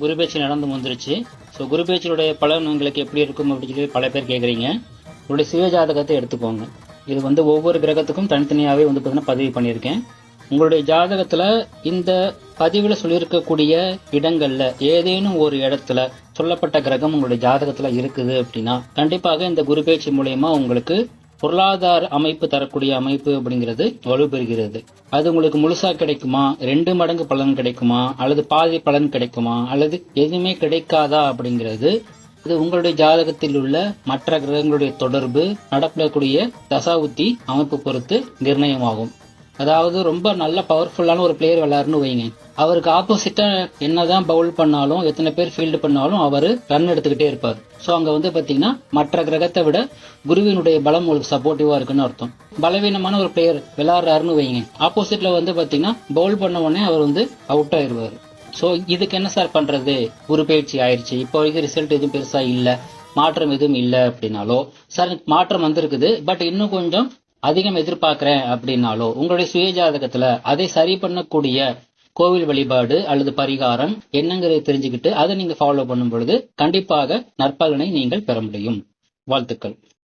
குரு பேச்சு நடந்து வந்துருச்சு. ஸோ குரு பேச்சினுடைய பலன் உங்களுக்கு எப்படி இருக்கும் அப்படின்னு சொல்லி பல பேர் கேட்குறீங்க. உங்களுடைய சுய ஜாதகத்தை எடுத்துக்கோங்க. இது வந்து ஒவ்வொரு கிரகத்துக்கும் தனித்தனியாகவே வந்து பார்த்தீங்கன்னா பதிவு பண்ணியிருக்கேன். உங்களுடைய ஜாதகத்தில் இந்த பதிவில் சொல்லியிருக்கக்கூடிய இடங்கள்ல ஏதேனும் ஒரு இடத்துல சொல்லப்பட்ட கிரகம் உங்களுடைய ஜாதகத்தில் இருக்குது அப்படின்னா கண்டிப்பாக இந்த குரு பேச்சு மூலயமா உங்களுக்கு பொருளாதார அமைப்பு தரக்கூடிய அமைப்பு அப்படிங்கிறது வலுப்பெறுகிறது. அது உங்களுக்கு முழுசா கிடைக்குமா, 2 மடங்கு பலன் கிடைக்குமா, அல்லது பாதி பலன் கிடைக்குமா, அல்லது எதுவுமே கிடைக்காதா அப்படிங்கிறது இது உங்களுடைய ஜாதகத்தில் உள்ள மற்ற கிரகங்களுடைய தொடர்பு, நடக்கக்கூடிய தசாவுத்தி அமைப்பு பொறுத்து நிர்ணயமாகும். அதாவது ரொம்ப நல்ல பவர்ஃபுல்லான ஒரு பிளேயர் விளையாடுன்னு வைங்க, அவருக்கு ஆப்போசிட்டா என்னதான் பவுல் பண்ணாலும் எத்தனை பேர் ஃபீல்டு பண்ணாலும் அவர் ரன் எடுத்துக்கிட்டே இருப்பார். ஸோ அங்க வந்து பாத்தீங்கன்னா மற்ற கிரகத்தை விட குருவினுடைய பலம் உங்களுக்கு சப்போர்ட்டிவா இருக்குன்னு அர்த்தம். பலவீனமான ஒரு பிளேயர் விளையாடுறாருன்னு வைங்க, ஆப்போசிட்ல வந்து பாத்தீங்கன்னா பவுல் பண்ண உடனே அவர் வந்து அவுட் ஆயிடுவார். ஸோ இதுக்கு என்ன சார் பண்றது, குரு பயிற்சி ஆயிடுச்சு, இப்போ வரைக்கும் ரிசல்ட் எதுவும் பெருசா இல்ல, மாற்றம் எதுவும் இல்லை அப்படின்னாலோ, சார் மாற்றம் வந்திருக்குது பட் இன்னும் கொஞ்சம் அதிகம் எதிர்பார்க்கிறேன் அப்படின்னாலோ உங்களுடைய சுய ஜாதகத்துல அதை சரி பண்ணக்கூடிய கோவில் வழிபாடு அல்லது பரிகாரம் என்னங்கிறத தெரிஞ்சுக்கிட்டு அதை நீங்க ஃபாலோ பண்ணும் பொழுது கண்டிப்பாக நற்பலனை நீங்கள் பெற முடியும். வாழ்த்துக்கள்.